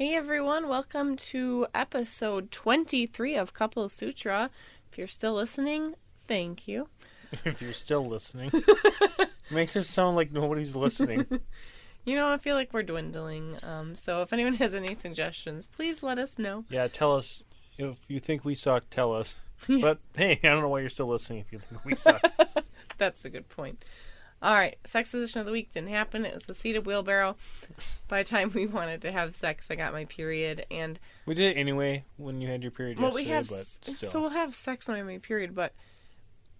Hey everyone, welcome to episode 23 of Couple Sutra. If you're still listening, thank you. If you're still listening. Makes it sound like nobody's listening. You know, I feel like we're dwindling. So if anyone has any suggestions, please let us know. Yeah, tell us. If you think we suck, tell us. But hey, I don't know why you're still listening if you think we suck. That's a good point. All right, sex position of the week didn't happen. It was the seated wheelbarrow. By the time we wanted to have sex, I got my period, and We did it anyway when you had your period yesterday, but still. So we'll have sex when I have my period, but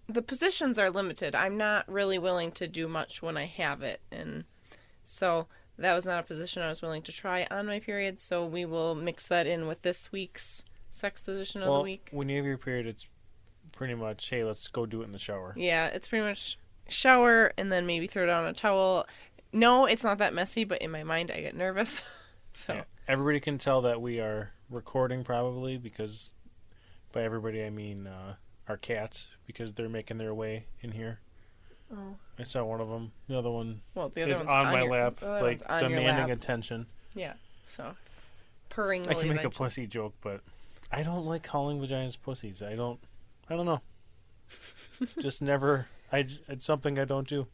the positions are limited. I'm not really willing to do much when I have it, and so that was not a position I was willing to try on my period. So we will mix that in with this week's sex position of the week. When you have your period, it's pretty much, hey, let's go do it in the shower. Yeah, it's pretty much shower and then maybe throw down a towel. No, it's not that messy, but in my mind I get nervous. So yeah, everybody can tell that we are recording probably, because by everybody I mean our cats, because they're making their way in here. Oh. I saw one of them. The other one the other is one's on my lap, like demanding lap. attention. Yeah, so purring. I can make a pussy joke, but I don't like calling vaginas pussies. I don't know. Just never. It's something I don't do.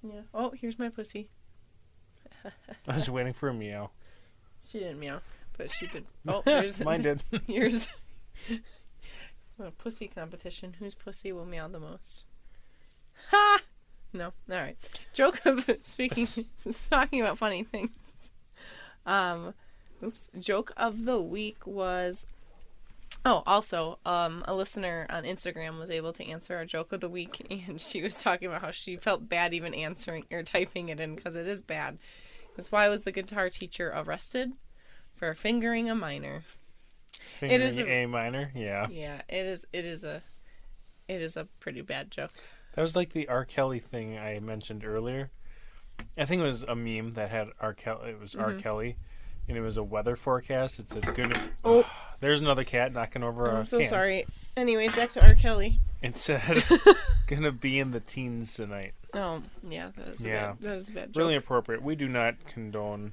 Yeah. Oh, here's my pussy. I was waiting for a meow. She didn't meow, but she did. Oh, there's mine did. Here's a pussy competition. Whose pussy will meow the most? Ha! No. All right. Joke of talking about funny things. Joke of the week was. Oh, also, a listener on Instagram was able to answer our joke of the week, and she was talking about how she felt bad even answering or typing it in because it is bad. It was, why was the guitar teacher arrested for fingering a minor? Fingering it is a minor, yeah. Yeah, it is a pretty bad joke. That was like the R. Kelly thing I mentioned earlier. I think it was a meme that had R. Kelly. It was R. Kelly. And it was a weather forecast. It said, "Oh, there's another cat knocking over a I'm so can." sorry. Anyway, back to R. Kelly. It said, "Gonna be in the teens tonight." Oh, yeah, that is a bad joke. Really appropriate. We do not condone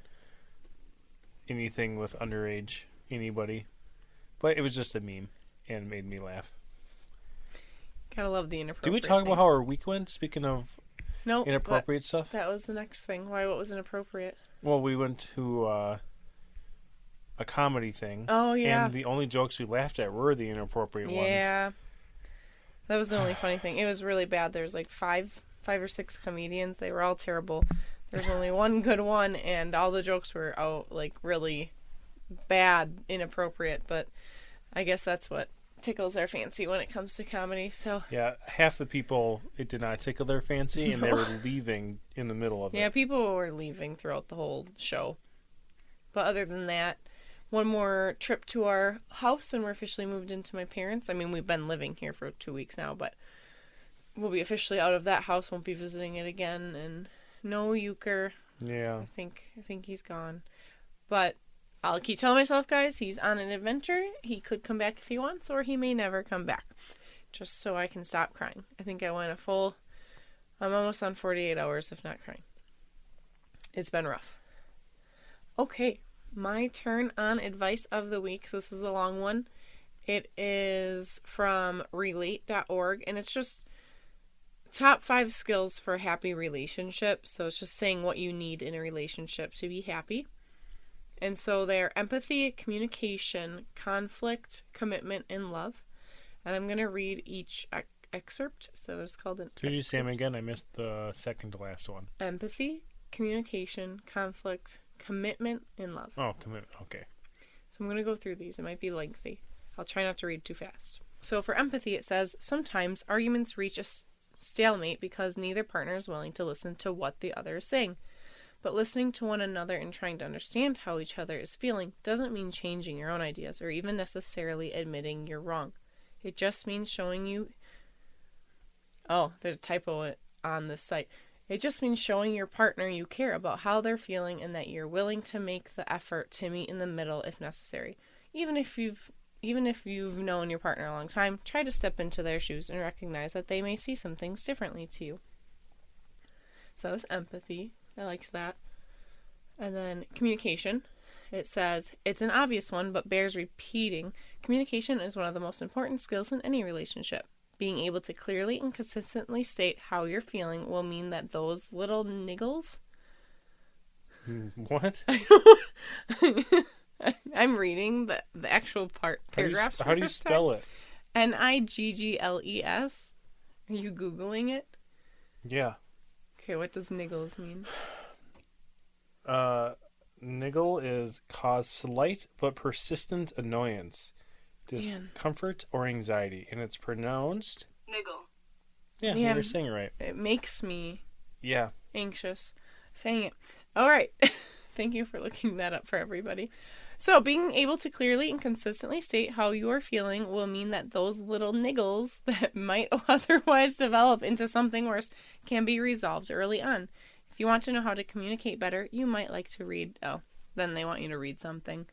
anything with underage anybody, but it was just a meme and it made me laugh. Gotta love the inappropriate. Did we talk about how our week went? Speaking of inappropriate stuff, that was the next thing. Why? What was inappropriate? Well, we went to a comedy thing. Oh, yeah. And the only jokes we laughed at were the inappropriate ones. Yeah. That was the only funny thing. It was really bad. There was like five or six comedians. They were all terrible. There's only one good one, and all the jokes were really bad, inappropriate. But I guess that's what tickles our fancy when it comes to comedy. So yeah, half the people, it did not tickle their fancy, and they were leaving in the middle of it. Yeah, people were leaving throughout the whole show. But other than that, one more trip to our house, and we're officially moved into my parents'. I mean, we've been living here for 2 weeks now, but we'll be officially out of that house. Won't be visiting it again, and no Euchre. Yeah, I think he's gone. But I'll keep telling myself, guys, he's on an adventure. He could come back if he wants, or he may never come back. Just so I can stop crying. I think I went I'm almost on 48 hours of not crying. It's been rough. Okay, my turn on advice of the week. So this is a long one. It is from relate.org, and it's just top 5 skills for a happy relationship. So it's just saying what you need in a relationship to be happy. And so they're empathy, communication, conflict, commitment, and love. And I'm going to read each excerpt. So it's called an Could you say them again? I missed the second to last one. Empathy, communication, conflict, commitment, and love. Oh, commitment. Okay. So I'm going to go through these. It might be lengthy. I'll try not to read too fast. So for empathy, it says, sometimes arguments reach a stalemate because neither partner is willing to listen to what the other is saying. But listening to one another and trying to understand how each other is feeling doesn't mean changing your own ideas or even necessarily admitting you're wrong. It just means showing you... Oh, there's a typo on this site. It just means showing your partner you care about how they're feeling and that you're willing to make the effort to meet in the middle if necessary. Even if you've known your partner a long time, try to step into their shoes and recognize that they may see some things differently to you. So that was empathy. I liked that. And then communication. It says, it's an obvious one, but bears repeating. Communication is one of the most important skills in any relationship. Being able to clearly and consistently state how you're feeling will mean that those little niggles... What? I'm reading the actual paragraphs. How do you spell it? Niggles. Are you Googling it? Yeah. Okay, what does niggles mean? Niggle is cause slight but persistent annoyance, discomfort, or anxiety, and it's pronounced Niggle. Yeah, Man, you're saying it right. It makes me Yeah. anxious saying it. All right. Thank you for looking that up for everybody. So, being able to clearly and consistently state how you are feeling will mean that those little niggles that might otherwise develop into something worse can be resolved early on. If you want to know how to communicate better, you might like to read... Oh, then they want you to read something.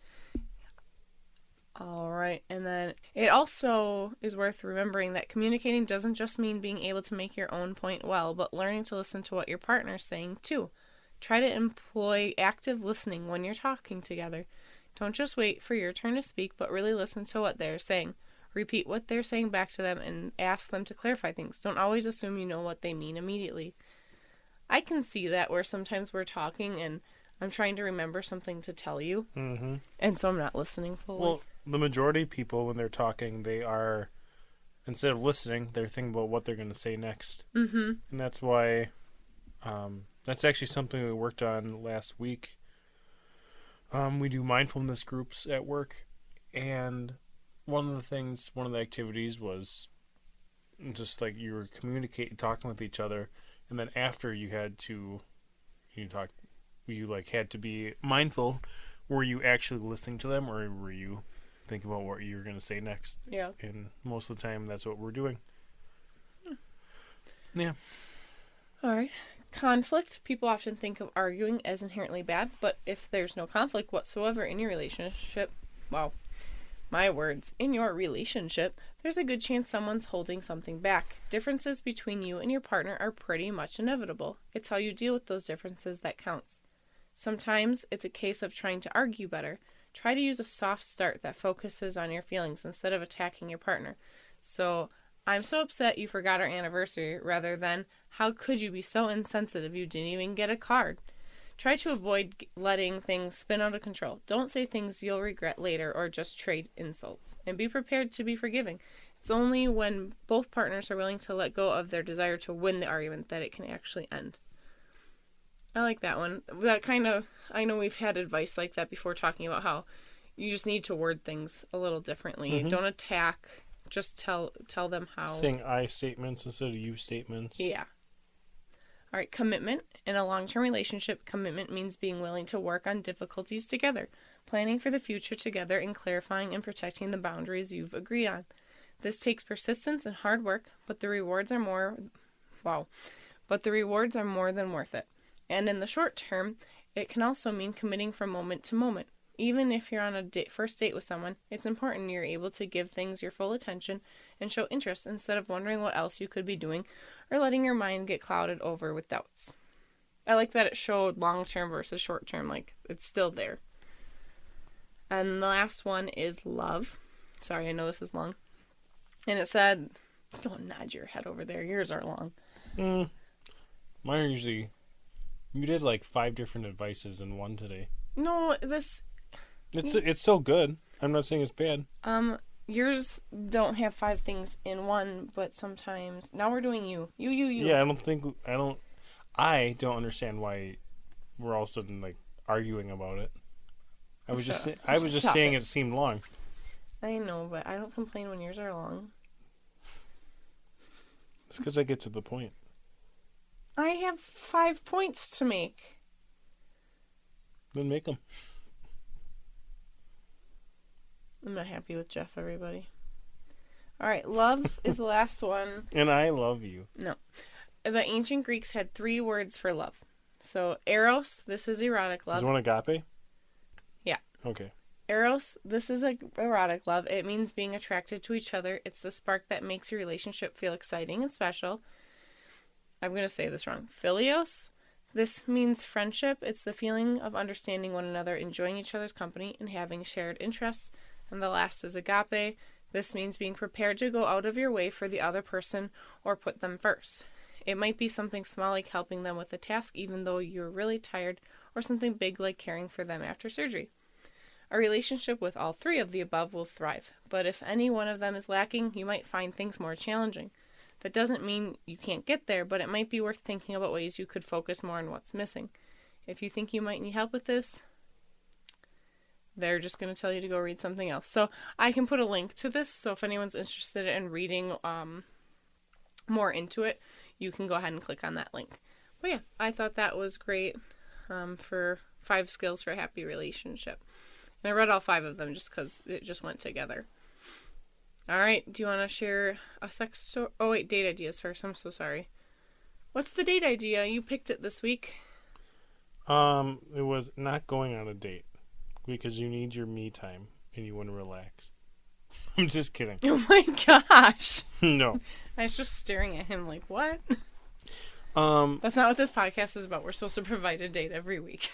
All right. And then it also is worth remembering that communicating doesn't just mean being able to make your own point well, but learning to listen to what your partner's saying too. Try to employ active listening when you're talking together. Don't just wait for your turn to speak, but really listen to what they're saying. Repeat what they're saying back to them and ask them to clarify things. Don't always assume you know what they mean immediately. I can see that where sometimes we're talking and I'm trying to remember something to tell you, and so I'm not listening fully. Well, the majority of people, when they're talking, they are, instead of listening, they're thinking about what they're going to say next. Mm-hmm. And that's why, that's actually something we worked on last week. We do mindfulness groups at work, and one of the activities was just like you were talking with each other, and then after you had to be mindful. Were you actually listening to them, or were you thinking about what you were going to say next? Yeah. And most of the time, that's what we're doing. Yeah. All right. Conflict. People often think of arguing as inherently bad, but if there's no conflict whatsoever in your relationship, in your relationship, there's a good chance someone's holding something back. Differences between you and your partner are pretty much inevitable. It's how you deal with those differences that counts. Sometimes it's a case of trying to argue better. Try to use a soft start that focuses on your feelings instead of attacking your partner. So, I'm so upset you forgot our anniversary, rather than, how could you be so insensitive you didn't even get a card? Try to avoid letting things spin out of control. Don't say things you'll regret later or just trade insults. And be prepared to be forgiving. It's only when both partners are willing to let go of their desire to win the argument that it can actually end. I like that one. I know we've had advice like that before, talking about how you just need to word things a little differently. Mm-hmm. Don't attack. Just tell them how. Saying I statements instead of you statements. Yeah. All right, commitment. In a long-term relationship, commitment means being willing to work on difficulties together, planning for the future together, and clarifying and protecting the boundaries you've agreed on. This takes persistence and hard work, but the rewards are more than worth it. And in the short term, it can also mean committing from moment to moment. Even if you're on a first date with someone, it's important you're able to give things your full attention and show interest instead of wondering what else you could be doing or letting your mind get clouded over with doubts. I like that it showed long-term versus short-term, like it's still there. And the last one is love. Sorry, I know this is long. And it said, don't nod your head over there. Yours are long. Mine are usually... You did like 5 different advices in one today. No, this... It's so good. I'm not saying it's bad. Yours don't have 5 things in one, but sometimes... Now we're doing you. You. Yeah, I don't understand why we're all sudden like arguing about it. I was just saying it seemed long. I know, but I don't complain when yours are long. It's because I get to the point. I have 5 points to make. Then make them. I'm not happy with Jeff, everybody. All right, love is the last one. And I love you. No. The ancient Greeks had 3 words for love. So, eros, this is erotic love. Is one agape? Yeah. Okay. Eros, this is erotic love. It means being attracted to each other. It's the spark that makes your relationship feel exciting and special. I'm going to say this wrong. Philios, This means friendship. It's the feeling of understanding one another, enjoying each other's company, and having shared interests. And the last is agape. This means being prepared to go out of your way for the other person or put them first. It might be something small like helping them with a task even though you're really tired, or something big like caring for them after surgery. A relationship with all three of the above will thrive, but if any one of them is lacking, you might find things more challenging. That doesn't mean you can't get there, but it might be worth thinking about ways you could focus more on what's missing. If you think you might need help with this, they're just going to tell you to go read something else. So I can put a link to this, so if anyone's interested in reading more into it, you can go ahead and click on that link. But yeah, I thought that was great for 5 skills for a happy relationship. And I read all 5 of them just because it just went together. All right, do you want to share a sex story? Oh wait, date ideas first. I'm so sorry. What's the date idea? You picked it this week. It was not going on a date because you need your me time and you want to relax. I'm just kidding. Oh my gosh. No. I was just staring at him like, what? That's not what this podcast is about. We're supposed to provide a date every week.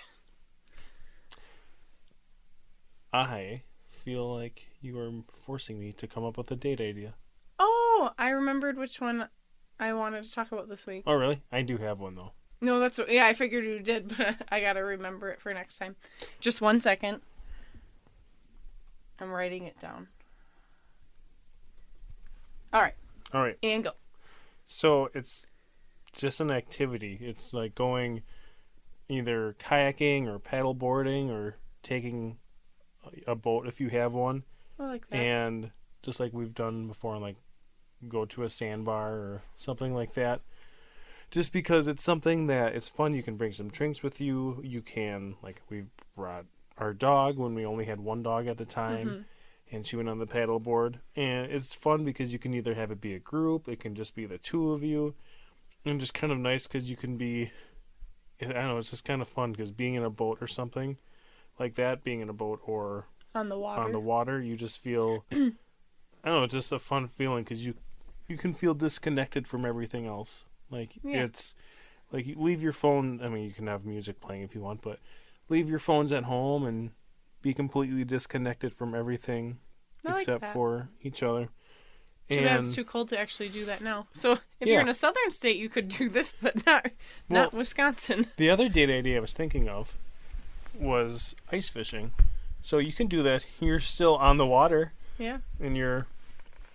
I feel like you are forcing me to come up with a date idea. Oh, I remembered which one I wanted to talk about this week. Oh, really? I do have one, though. No, I figured you did, but I gotta remember it for next time. Just 1 second. I'm writing it down. All right. And go. So it's just an activity. It's like going either kayaking or paddle boarding or taking a boat if you have one. I like that. And just like we've done before, like go to a sandbar or something like that. Just because it's something that it's fun. You can bring some drinks with you. You can, like, we brought our dog when we only had one dog at the time. Mm-hmm. And she went on the paddle board. And it's fun because you can either have it be a group. It can just be the 2 of you. And just kind of nice because you can be, I don't know, it's just kind of fun because being in a boat or something like that, being in a boat or on the water, you just feel, I don't know, it's just a fun feeling because you can feel disconnected from everything else. Like, It's like you leave your phone. I mean, you can have music playing if you want, but leave your phones at home and be completely disconnected from everything except for each other. Too bad it's too cold to actually do that now. So if you're in a southern state, you could do this, but not Wisconsin. The other date idea I was thinking of was ice fishing. So you can do that. You're still on the water. Yeah. And you're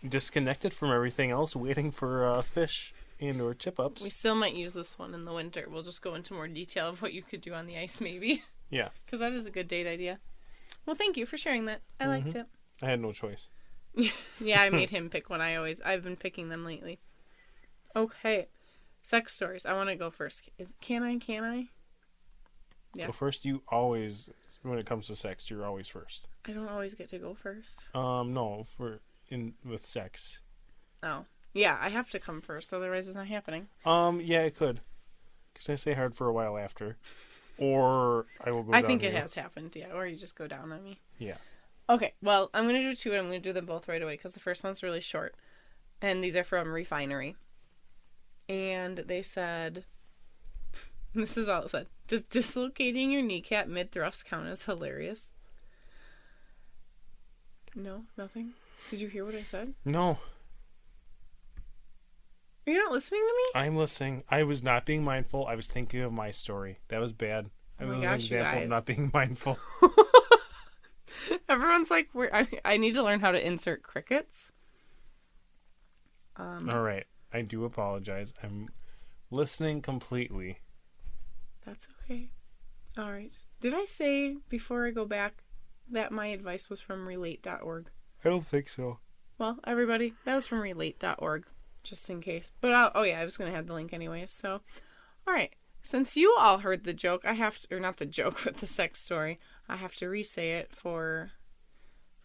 disconnected from everything else, waiting for fish and or tip-ups. We still might use this one in the winter. We'll just go into more detail of what you could do on the ice, maybe. Yeah. Because that is a good date idea. Well, thank you for sharing that. I liked it. I had no choice. Yeah, I made him pick one. I've been picking them lately. Okay. Sex stories. I want to go first. Can I? Yeah. Well, first, you always, when it comes to sex, you're always first. I don't always get to go first. No, with sex. Oh. Yeah, I have to come first, otherwise it's not happening. Yeah, it could. Because I stay hard for a while after. Or I will go down. I think it has happened, yeah. Or you just go down on me. Yeah. Okay, well, I'm going to do 2 and I'm going to do them both right away because the first one's really short. And these are from Refinery. And they said, this is all it said. Does dislocating your kneecap mid-thrust count as hilarious? No? Nothing? Did you hear what I said? No. Are you not listening to me? I'm listening. I was not being mindful. I was thinking of my story. That was bad. That was an example of not being mindful. Everyone's like, I need to learn how to insert crickets. All right. I do apologize. I'm listening completely. That's okay. All right. Did I say before I go back that my advice was from relate.org? I don't think so. Well, everybody, that was from relate.org, just in case. But, I was going to have the link anyways. So, all right. Since you all heard the joke, or not the joke, but the sex story, I have to re-say it for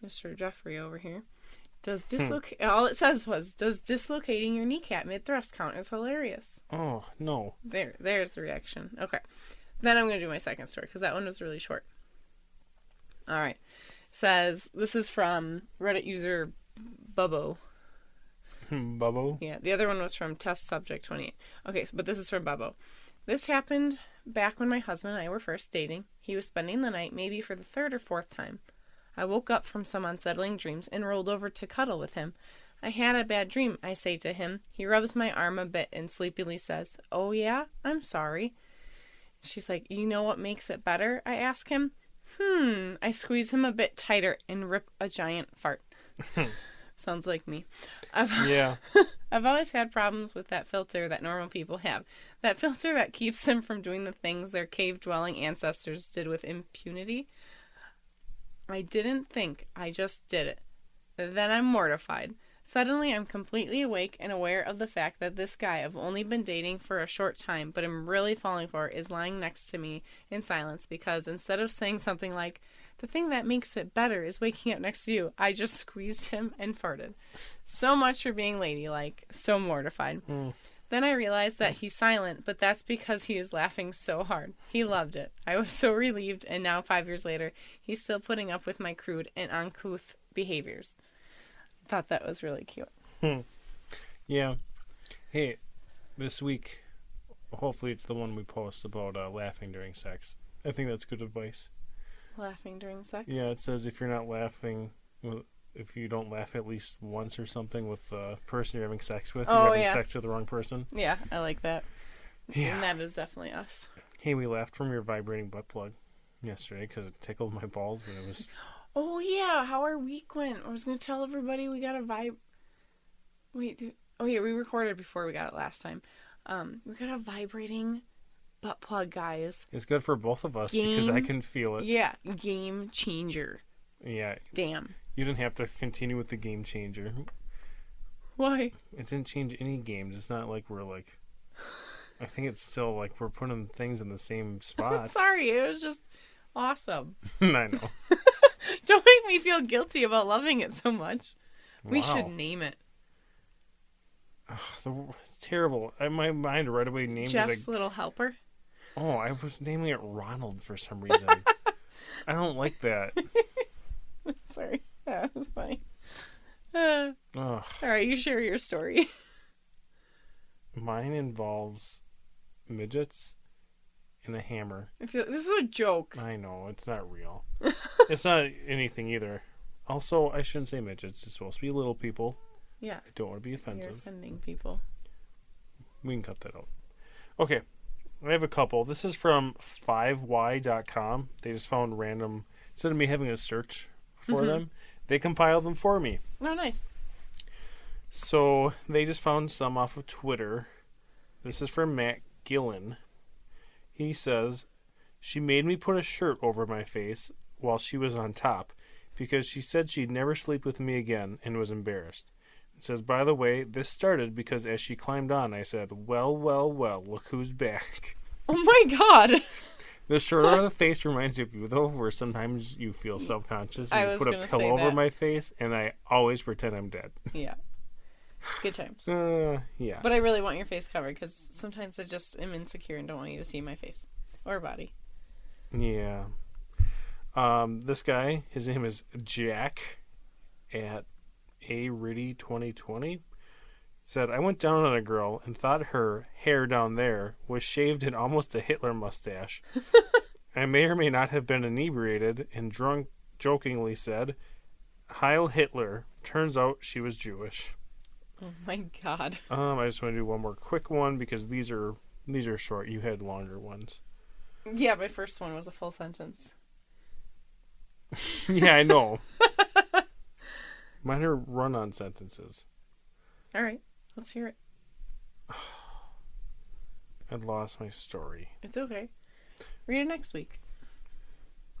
Mr. Jeffrey over here. All it says was, does dislocating your kneecap mid-thrust count as hilarious? Oh, no. There's the reaction. Okay. Then I'm going to do my second story, because that one was really short. All right. Says, this is from Reddit user Bubbo. Bubbo? Yeah, the other one was from Test Subject 28. Okay, but this is from Bubbo. This happened back when my husband and I were first dating. He was spending the night maybe for the third or fourth time. I woke up from some unsettling dreams and rolled over to cuddle with him. I had a bad dream, I say to him. He rubs my arm a bit and sleepily says, "Oh yeah? I'm sorry." She's like, "You know what makes it better?" I ask him. I squeeze him a bit tighter and rip a giant fart. Sounds like me. Yeah. I've always had problems with that filter that normal people have. That filter that keeps them from doing the things their cave-dwelling ancestors did with impunity. I didn't think, I just did it. Then I'm mortified. Suddenly I'm completely awake and aware of the fact that this guy I've only been dating for a short time but am really falling for is lying next to me in silence because instead of saying something like, "The thing that makes it better is waking up next to you," I just squeezed him and farted. So much for being ladylike. So mortified. Then I realized that he's silent, but that's because he is laughing so hard. He loved it. I was so relieved, and now 5 years later, he's still putting up with my crude and uncouth behaviors. I thought that was really cute. Yeah. Hey, this week, hopefully it's the one we post about laughing during sex. I think that's good advice. Laughing during sex? Yeah, it says if you're not laughing, if you don't laugh at least once or something with the person you're having sex with, you're having sex with the wrong person. Yeah, I like that. Yeah. And that is definitely us. Hey, we laughed from your vibrating butt plug yesterday because it tickled my balls, but it was... Oh, yeah, how our week went. I was going to tell everybody we got a Wait, oh, yeah, we recorded before we got it last time. We got a vibrating butt plug, guys. It's good for both of us because I can feel it. Yeah, game changer. Yeah. Damn. You didn't have to continue with the game changer. Why? It didn't change any games. It's not like we're like... I think it's still like we're putting things in the same spots. Sorry, it was just awesome. I know. Don't make me feel guilty about loving it so much. Wow. We should name it. Terrible. My mind right away named Jeff's it. Little Helper. Oh, I was naming it Ronald for some reason. I don't like that. Sorry. That was funny. All right, you share your story. Mine involves midgets and a hammer. This is a joke. I know, it's not real. It's not anything either. Also, I shouldn't say midgets. It's supposed to be little people. Yeah. I don't want to be offensive. You're offending people. We can cut that out. Okay. I have a couple. This is from 5y.com. They just found random... Instead of me having a search for them, they compiled them for me. Oh, nice. So, they just found some off of Twitter. This is from Matt Gillen. He says, "She made me put a shirt over my face while she was on top because she said she'd never sleep with me again and was embarrassed. It says, by the way, this started because as she climbed on, I said, well, look who's back." Oh my god. The shirt on the face reminds me of you, though, where sometimes you feel self-conscious and you put a pillow over my face, and I always pretend I'm dead. Yeah. Good times. Yeah. But I really want your face covered because sometimes I just am insecure and don't want you to see my face or body. Yeah. This guy, his name is Jack at ariddy2020, said, "I went down on a girl and thought her hair down there was shaved in almost a Hitler mustache. I may or may not have been inebriated and drunk, jokingly said, 'Heil Hitler.' Turns out she was Jewish." Oh my god. I just want to do one more quick one because these are short. You had longer ones. Yeah, my first one was a full sentence. Yeah, I know. Mine are run-on sentences. All right, let's hear it. I lost my story. It's okay. Read it next week.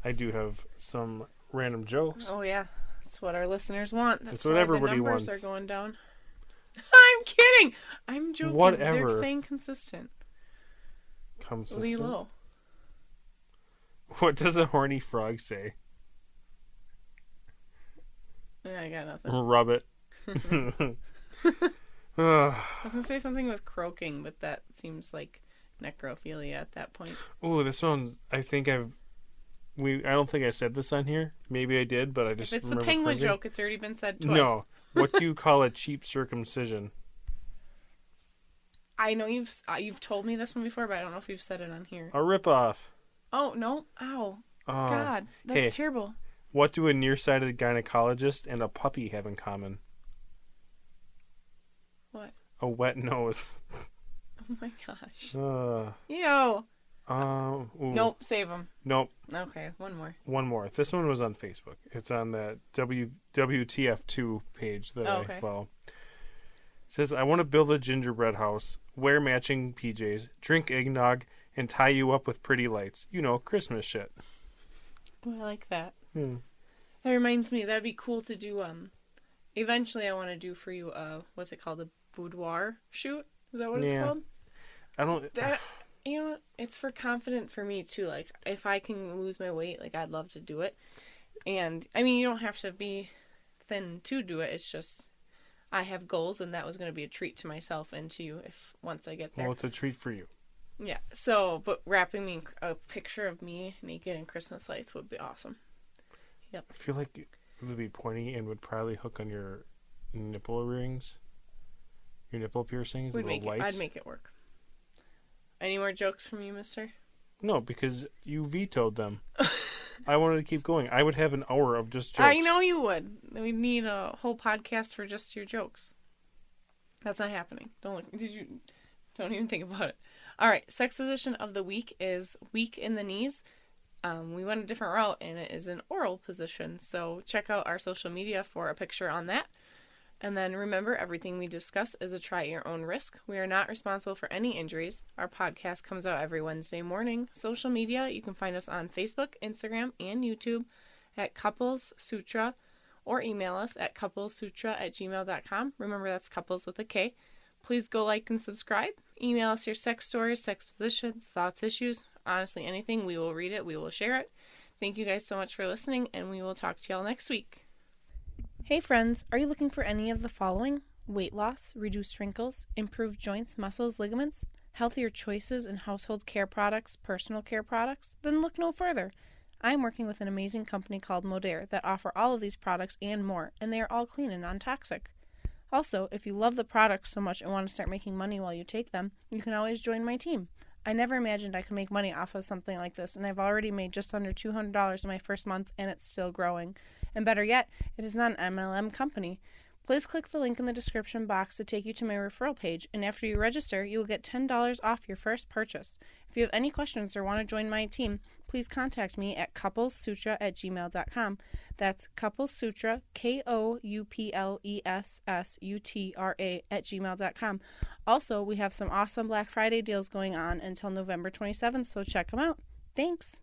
I do have some random jokes. Oh yeah, that's what our listeners want. That's what why everybody the numbers wants. are going down. I'm kidding. I'm joking. Whatever. They're staying consistent. Consistent. Lilo. What does a horny frog say? I got nothing. Rub it. I was gonna say something with croaking, but that seems like necrophilia at that point. Oh, this one, I think I don't think I said this on here. Maybe I did, but I just If it's the remember penguin cringing. joke, it's already been said twice. No. What do you call a cheap circumcision? I know you've told me this one before, but I don't know if you've said it on here. A ripoff. Oh, no. Ow. God, that's hey, terrible. What do a nearsighted gynecologist and a puppy have in common? What? A wet nose. Oh my gosh. Ew. Nope, save them. Nope. Okay, one more. One more. This one was on Facebook. It's on that WTF2 page that I follow. It says, I want to build a gingerbread house, wear matching PJs, drink eggnog, and tie you up with pretty lights. You know, Christmas shit. Oh, I like that. That reminds me, that'd be cool to do, eventually I want to do for you, what's it called? A boudoir shoot? Is that what it's called? I don't... That, you know, it's for confident for me, too. Like, if I can lose my weight, like, I'd love to do it. And, I mean, you don't have to be thin to do it. It's just, I have goals, and that was going to be a treat to myself and to you once I get there. Well, it's a treat for you. Yeah, so, but wrapping me a picture of me naked in Christmas lights would be awesome. Yep. I feel like it would be pointy and would probably hook on your nipple rings, your nipple piercings, the little lights. I'd make it work. Any more jokes from you, mister? No, because you vetoed them. I wanted to keep going. I would have an hour of just jokes. I know you would. We need a whole podcast for just your jokes. That's not happening. Don't even think about it. All right, sex position of the week is weak in the knees. We went a different route, and it is an oral position. So check out our social media for a picture on that. And then remember, everything we discuss is a try at your own risk. We are not responsible for any injuries. Our podcast comes out every Wednesday morning. Social media, you can find us on Facebook, Instagram, and YouTube at Couples Sutra, or email us at couplessutra@gmail.com. Remember, that's couples with a K. Please go like and subscribe. Email us your sex stories, sex positions, thoughts, issues, honestly anything. We will read it. We will share it. Thank you guys so much for listening, and we will talk to y'all next week. Hey friends, are you looking for any of the following? Weight loss, reduced wrinkles, improved joints, muscles, ligaments, healthier choices in household care products, personal care products? Then look no further. I'm working with an amazing company called Modere that offer all of these products and more, and they are all clean and non-toxic. Also, if you love the products so much and want to start making money while you take them, you can always join my team. I never imagined I could make money off of something like this, and I've already made just under $200 in my first month, and it's still growing. And better yet, it is not an MLM company. Please click the link in the description box to take you to my referral page, and after you register, you will get $10 off your first purchase. If you have any questions or want to join my team, please contact me at couplessutra@gmail.com. That's couplessutra, KOUPLESSUTRA@gmail.com. Also, we have some awesome Black Friday deals going on until November 27th, so check them out. Thanks!